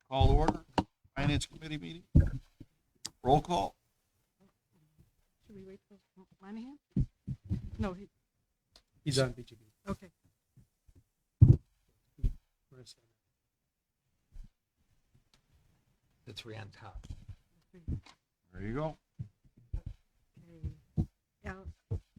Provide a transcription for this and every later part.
Call to order. Finance Committee meeting. Roll call. Should we wait for Monahan? No, He's on BGB. okay. The three on top. There you go. Okay.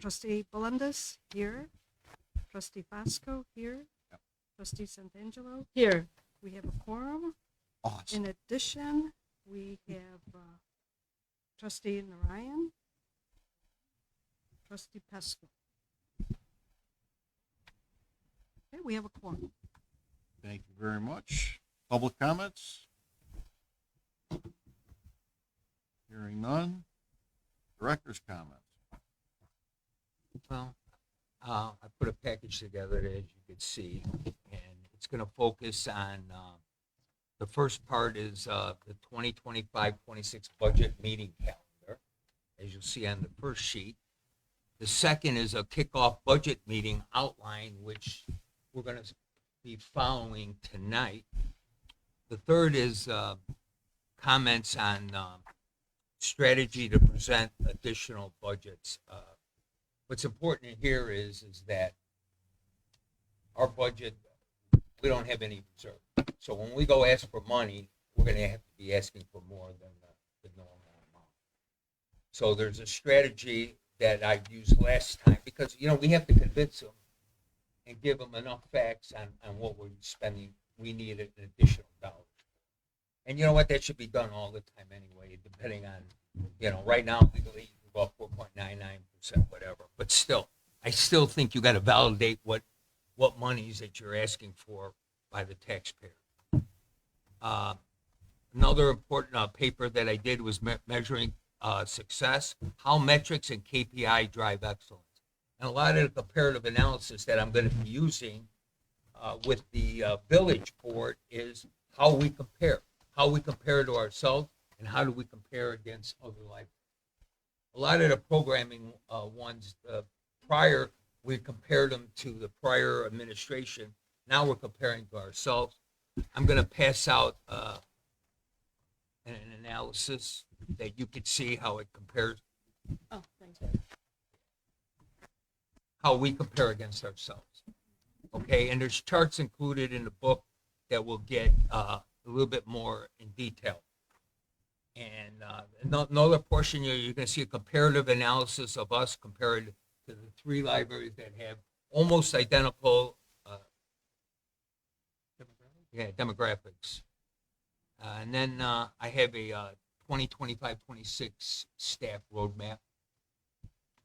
Trustee Belendis, here. Trustee Fosco, here. Yep. Trustee Santangelo, here. We have a quorum. Awesome. In addition, we have Trustee Narayan, Trustee Pesco. Okay, we have a quorum. Thank you very much. Public comments? Hearing none. Director's comments. Well, I put a package together, as you could see, and it's going to focus on the first part is the 2025-26 budget meeting calendar, as you'll see on the first sheet. The second is a kickoff budget meeting outline, which we're going to be following tonight. The third is comments on strategy to present additional budgets. What's important here is that our budget, we don't have any reserve. So when we go ask for money, we're going to have to be asking for more than the normal amount. So there's a strategy that I used last time because, we have to convince them and give them enough facts on what we're spending. We need an additional dollar. And you know what? That should be done all the time anyway, depending on, right now, legally, you go up 4.99%, whatever. But still, I still think you got to validate what monies that you're asking for by the taxpayer. Another important paper that I did was measuring success, how metrics and KPI drive excellence. And a lot of the comparative analysis that I'm going to be using with the village board is how we compare to ourselves and how do we compare against other libraries. A lot of the programming ones prior, we compared them to the prior administration. Now we're comparing to ourselves. I'm going to pass out an analysis that you could see how it compares, Oh, thanks. how we compare against ourselves. Okay, and there's charts included in the book that will get a little bit more in detail. And another portion, you're going to see a comparative analysis of us compared to the three libraries that have almost identical demographics. And then I have a 2025-26 staff roadmap.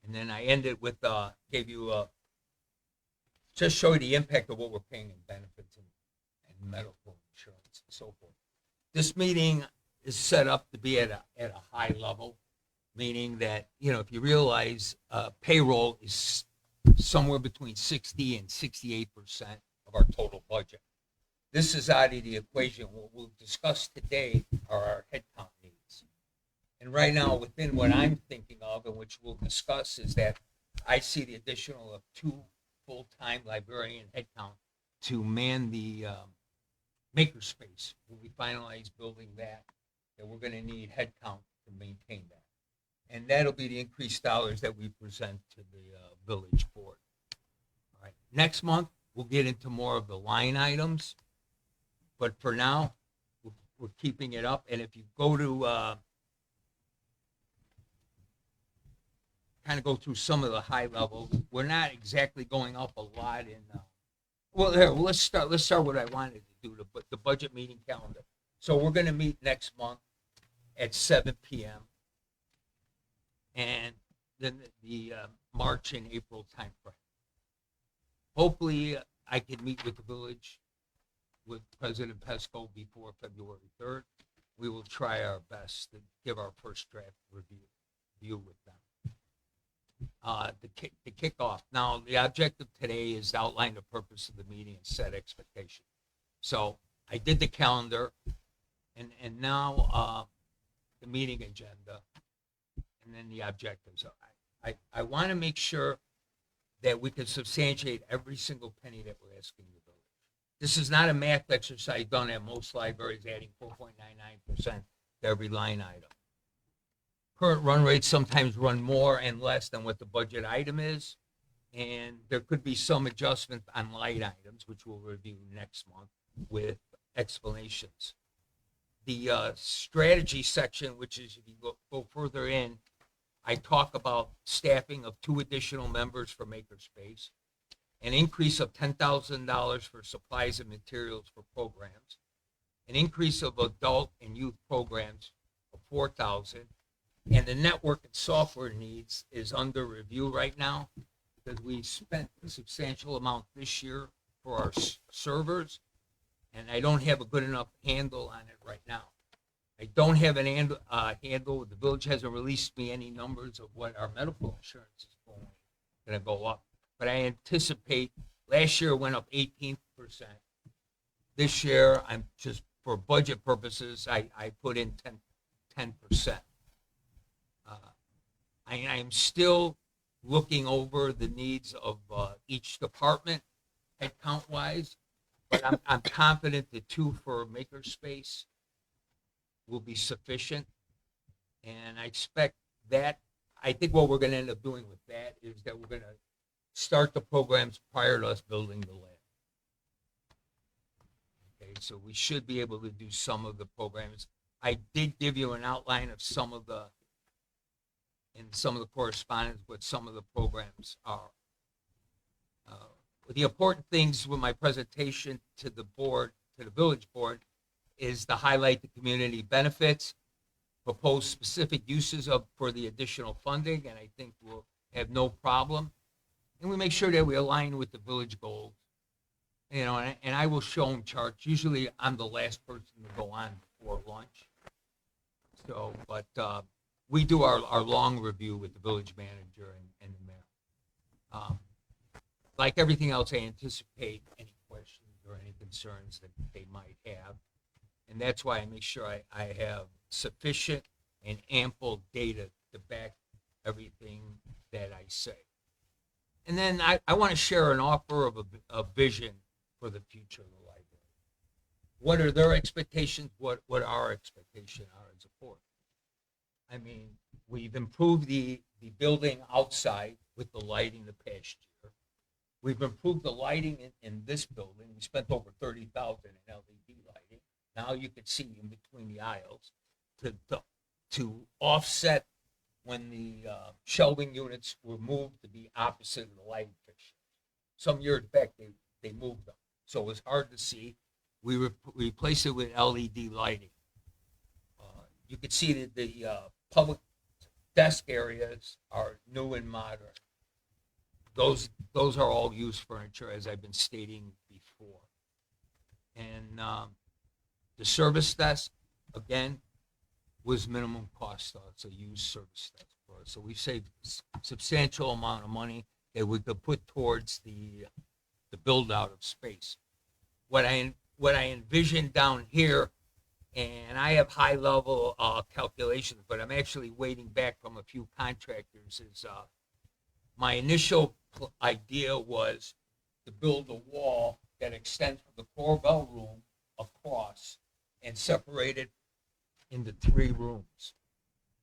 And then I ended with, gave you just show you the impact of what we're paying in benefits and medical insurance and so forth. This meeting is set up to be at a high level, meaning that, if you realize payroll is somewhere between 60 and 68% of our total budget. This is out of the equation. What we'll discuss today are our headcount needs. And right now, within what I'm thinking of and which we'll discuss is that I see the additional of 2 full-time librarian headcount to man the makerspace. When we finalize building that we're going to need headcount to maintain that. And that'll be the increased dollars that we present to the village board. All right. Next month, we'll get into more of the line items. But for now, we're keeping it up. And if you go to kind of go through some of the high levels, we're not exactly going up a lot in. Let's start what I wanted to do, the budget meeting calendar. So we're going to meet next month at 7 p.m. and then the March and April timeframe. Hopefully, I can meet with the village, with President Pesco before February 3rd. We will try our best to give our first draft review with them. The kickoff. Now, the objective today is to outline the purpose of the meeting and set expectations. So I did the calendar, and now the meeting agenda, and then the objectives. I want to make sure that we can substantiate every single penny that we're asking the village. This is not a math exercise done at most libraries, adding 4.99% to every line item. Current run rates sometimes run more and less than what the budget item is, and there could be some adjustment on line items, which we'll review next month with explanations. The strategy section, which is if you go further in, I talk about staffing of 2 additional members for Makerspace, an increase of $10,000 for supplies and materials for programs, an increase of adult and youth programs of $4,000, and the network and software needs is under review right now because we spent a substantial amount this year for our servers, and I don't have a good enough handle on it right now. I don't have an handle. The village hasn't released me any numbers of what our medical insurance is going to go up. But I anticipate last year went up 18%. This year, I'm just for budget purposes, I put in 10%. I am still looking over the needs of each department headcount wise, but I'm confident the 2 for Makerspace will be sufficient. And I expect that, I think what we're going to end up doing with that is that we're going to start the programs prior to us building the lab. Okay, so we should be able to do some of the programs. I did give you an outline of some of the correspondence, what some of the programs are. The important things with my presentation to the board, to the village board, is to highlight the community benefits, propose specific uses for the additional funding, and I think we'll have no problem. And we make sure that we align with the village goals. You know, and I will show them charts. Usually I'm the last person to go on before lunch. So, but we do our long review with the village manager and the mayor. Like everything else, I anticipate any questions or any concerns that they might have. And that's why I make sure I have sufficient and ample data to back everything that I say. And then I want to share an offer of a vision for the future of the library. What are their expectations? What our expectations are as a board? I mean, we've improved the building outside with the lighting the past year. We've improved the lighting in this building. We spent over $30,000 in LED lighting. Now you can see in between the aisles to offset when the shelving units were moved to be opposite of the lighting fixture. Some years back, they moved them. So it was hard to see. We replaced it with LED lighting. You can see that the public desk areas are new and modern. Those are all used furniture, as I've been stating before. And the service desk, again, was minimum cost. It's a used service desk for us. So we saved a substantial amount of money that we could put towards the build out of space. What I envision down here, and I have high level calculations, but I'm actually waiting back from a few contractors, is my initial idea was to build a wall that extends from the Corbell room across and separate it into 3 rooms.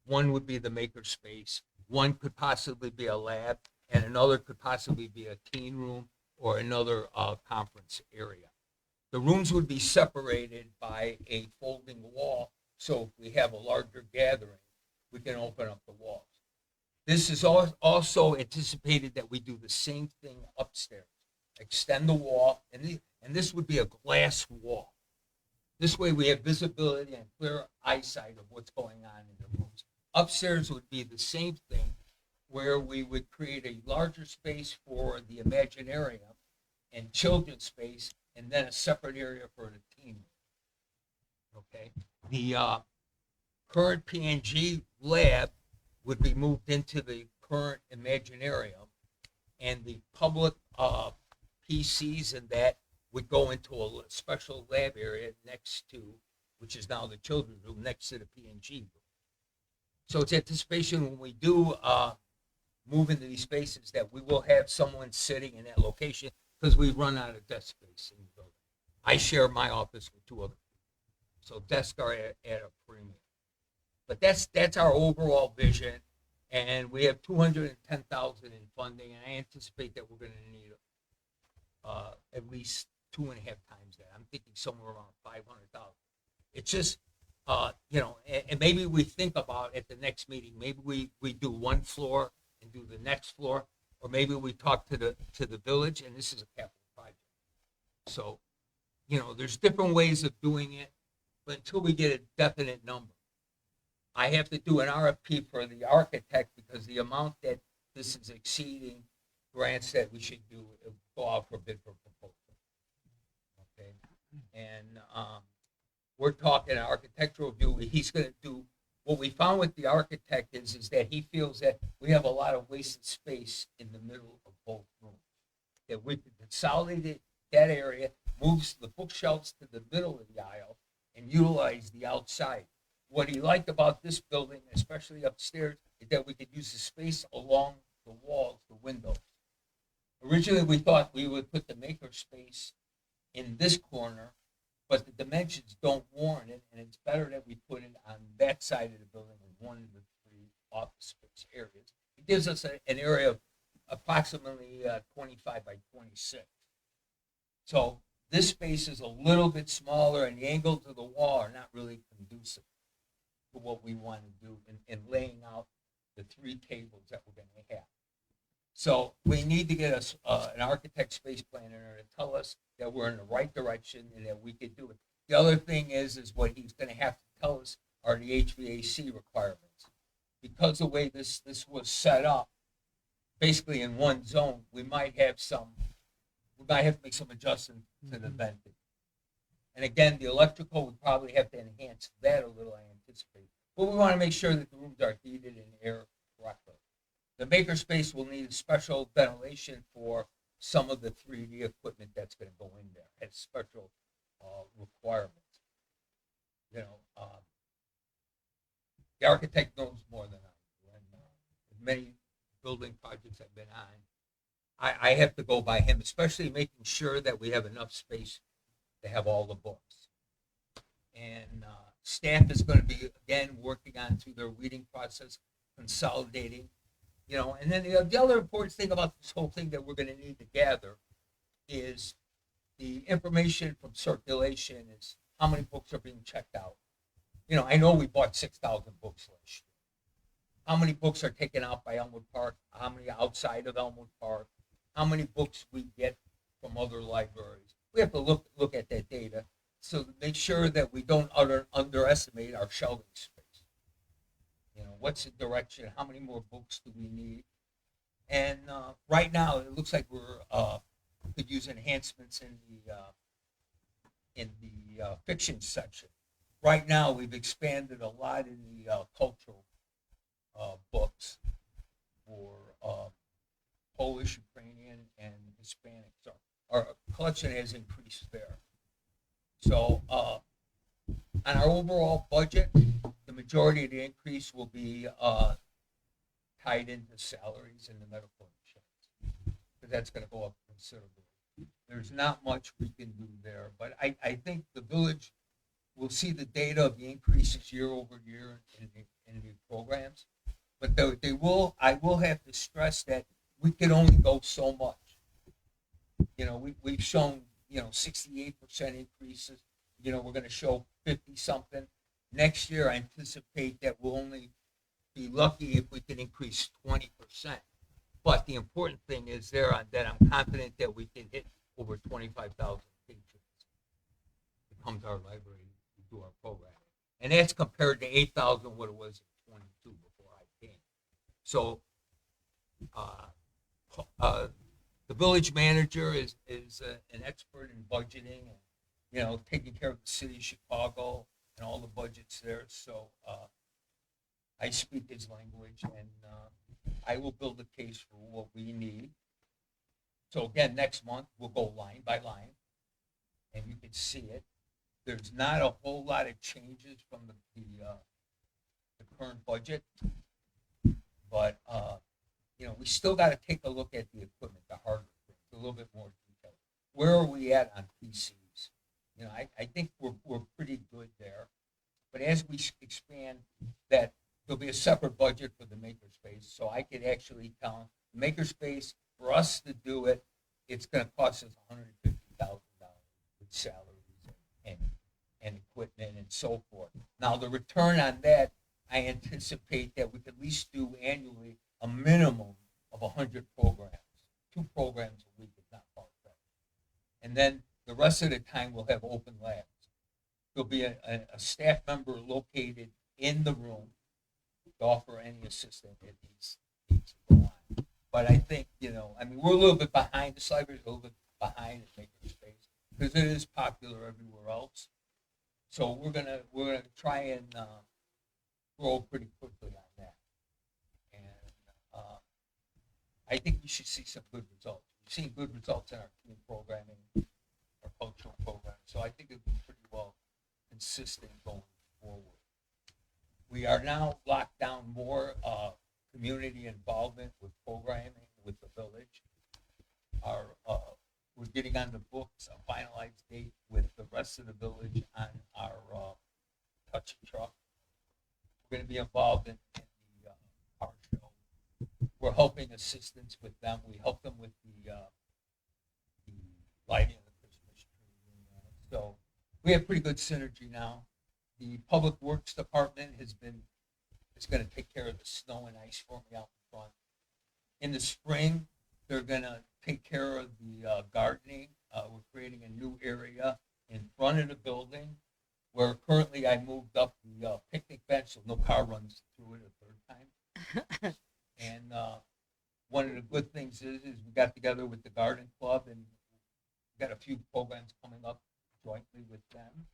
One would be the makerspace, one could possibly be a lab, and another could possibly be a teen room or another conference area. The rooms would be separated by a folding wall, so if we have a larger gathering, we can open up the walls. This is also anticipated that we do the same thing upstairs. Extend the wall, and this would be a glass wall. This way we have visibility and clear eyesight of what's going on in the rooms. Upstairs would be the same thing, where we would create a larger space for the Imaginarium and children's space, and then a separate area for the teen room. Okay? The current P&G lab would be moved into the current Imaginarium, and the public PCs and that would go into a special lab area next to, which is now the children's room, next to the P&G room. So it's anticipation when we do move into these spaces that we will have someone sitting in that location, because we run out of desk space in the building. I share my office with two other people. So desks are at a premium. But that's our overall vision. And we have 210,000 in funding, and I anticipate that we're going to need at least 2.5 times that. I'm thinking somewhere around 500,000. It's just, and maybe we think about at the next meeting, maybe we do one floor and do the next floor, or maybe we talk to the village, and this is a capital project. So, there's different ways of doing it, but until we get a definite number, I have to do an RFP for the architect because the amount that this is exceeding grants that we should do go out for bid for proposal. Okay, and we're talking an architectural review. He's going to do what we found with the architect is that he feels that we have a lot of wasted space in the middle of both rooms. That we could consolidate that area, moves the bookshelves to the middle of the aisle, and utilize the outside. What he liked about this building, especially upstairs, is that we could use the space along the walls, the windows. Originally, we thought we would put the maker space in this corner, but the dimensions don't warrant it, and it's better that we put it on that side of the building in one of the three office space areas. It gives us an area of approximately 25 by 26. So this space is a little bit smaller, and the angles of the wall are not really conducive to what we want to do in laying out the three tables that we're going to have. So we need to get us an architect space planner to tell us that we're in the right direction and that we could do it. The other thing is what he's going to have to tell us are the HVAC requirements. Because the way this was set up, basically in one zone, we might have to make some adjustments to the venting. And again, the electrical would probably have to enhance that a little, I anticipate. But we want to make sure that the rooms are heated and air correctly. The makerspace will need special ventilation for some of the 3D equipment that's going to go in there. It has special requirements. The architect knows more than I do. And many building projects I've been on, I have to go by him, especially making sure that we have enough space to have all the books. And staff is going to be, again, working on through their reading process, consolidating. And then the other important thing about this whole thing that we're going to need to gather is the information from circulation is how many books are being checked out. I know we bought 6,000 books last year. How many books are taken out by Elmwood Park? How many outside of Elmwood Park? How many books we get from other libraries? We have to look at that data so to make sure that we don't underestimate our shelving space. What's the direction? How many more books do we need? And right now, it looks like we could use enhancements in the fiction section. Right now, we've expanded a lot in the cultural books for Polish, Ukrainian, and Hispanic. So our collection has increased there. So on our overall budget, the majority of the increase will be tied into salaries and the medical insurance, because that's going to go up considerably. There's not much we can do there, but I think the village will see the data of the increases year over year in the programs, but I will have to stress that we can only go so much. We've shown 68% increases. We're going to show 50 something. Next year, I anticipate that we'll only be lucky if we can increase 20%. But the important thing is that I'm confident that we can hit over 25,000 patrons to come to our library to do our program. And that's compared to 8,000 what it was in 22 before I came. So the village manager is an expert in budgeting and taking care of the city of Chicago and all the budgets there. So I speak his language, and I will build a case for what we need. So again, next month we'll go line by line, and you can see it. There's not a whole lot of changes from the current budget, but we still got to take a look at the equipment, the hardware, a little bit more detail. Where are we at on PCs? You know, I think we're pretty good there. But as we expand that, there'll be a separate budget for the makerspace. So I could actually tell them, makerspace, for us to do it, it's going to cost us $150,000 with salaries and equipment and so forth. Now, the return on that, I anticipate that we could at least do annually a minimum of 100 programs, 2 programs a week, if not far-fetched. And then the rest of the time, we'll have open labs. There'll be a staff member located in the room to offer any assistance that needs to go on. But I think, you know, I mean, we're a little bit behind, the library's a little bit behind in makerspace because it is popular everywhere else. So we're gonna try and grow pretty quickly on that. And I think you should see some good results. We've seen good results in our community programming, our cultural programs. So I think it'll be pretty well consistent going forward. We are now locked down more community involvement with programming with the village. We're getting on the books a finalized date with the rest of the village on our touch truck. We're going to be involved in the car show. We're helping assistance with them. We help them with the lighting of the Christmas tree. So we have pretty good synergy now. The Public Works Department is going to take care of the snow and ice for me out in front. In the spring, they're going to take care of the gardening. We're creating a new area in front of the building where currently I moved up the picnic bench so no car runs through it a third time. And one of the good things is we got together with the garden club and we got a few programs coming up jointly with them.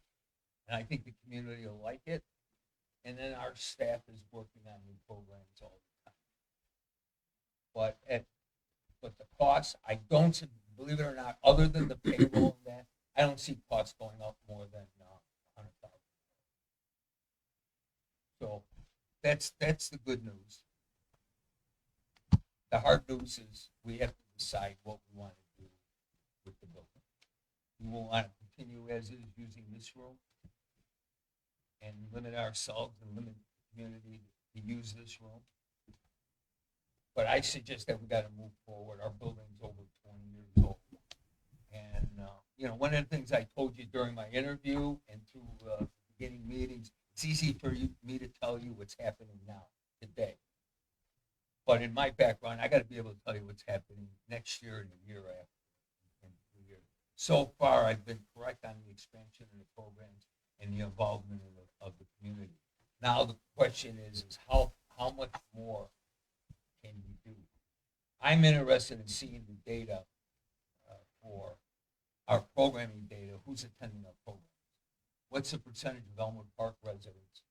And I think the community will like it. And then our staff is working on new programs all the time. But the costs, I don't, believe it or not, other than the payroll and that, I don't see costs going up more than $100,000. So that's the good news. The hard news is we have to decide what we want to do with the building. We will want to continue as is using this room and limit ourselves and limit the community to use this room. But I suggest that we got to move forward. Our building's over 20 years old. And, you know, one of the things I told you during my interview and through beginning meetings, it's easy for me to tell you what's happening now, today. But in my background, I got to be able to tell you what's happening next year and the year after. And 3 years. So far, I've been correct on the expansion of the programs and the involvement of the community. Now the question is how much more can we do? I'm interested in seeing the data for our programming data. Who's attending our programs? What's the percentage of Elmwood Park residents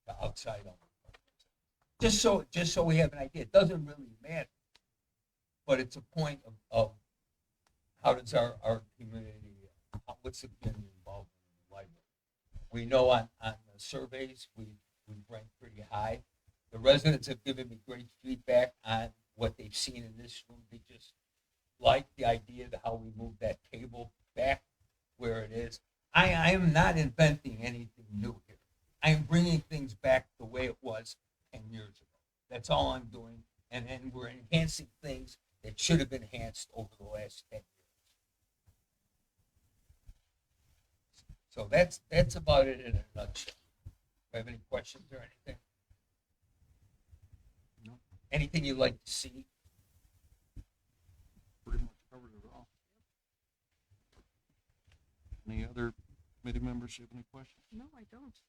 to outside Elmwood Park residents? Just so we have an idea. It doesn't really matter, but it's a point of how does our community, what's the community involvement in the library? We know on the surveys we rank pretty high. The residents have given me great feedback on what they've seen in this room. They just like the idea of how we move that table back where it is. I am not inventing anything new here. I am bringing things back the way it was 10 years ago. That's all I'm doing. And we're enhancing things that should have been enhanced over the last 10 years. So that's about it in a nutshell. Do you have any questions or anything? No. Anything you'd like to see? Pretty much covered it all. Any other committee members have any questions? No, I don't.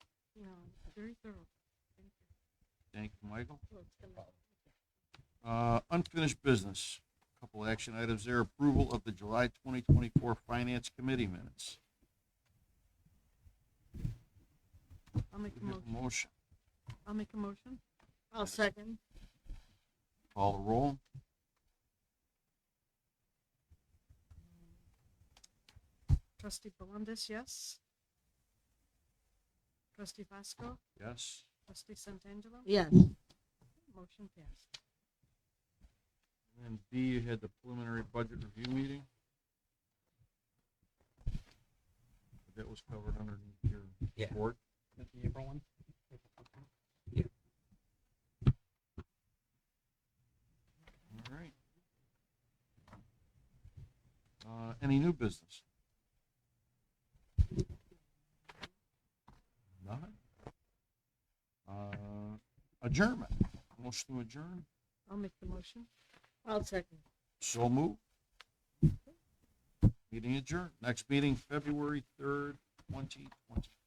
No, very thorough. Thank you. Thank you, Michael. Well, it's gonna- Unfinished business. Couple action items there. Approval of the July 2024 Finance Committee minutes. I'll make a We have a motion. motion. I'll make a motion. I'll second. Call the roll. Trustee Belundis, yes. Trustee Vasco, Yes. trustee Santangelo. Yes. Motion passed. And then B, you had the preliminary budget review meeting. That was covered underneath your Yeah. report. Is that the April one? All right. Any new business? None? Adjournment. Motion to adjourn. I'll make the motion. I'll second. So move. Meeting adjourned. Next meeting, February 3rd, 2024.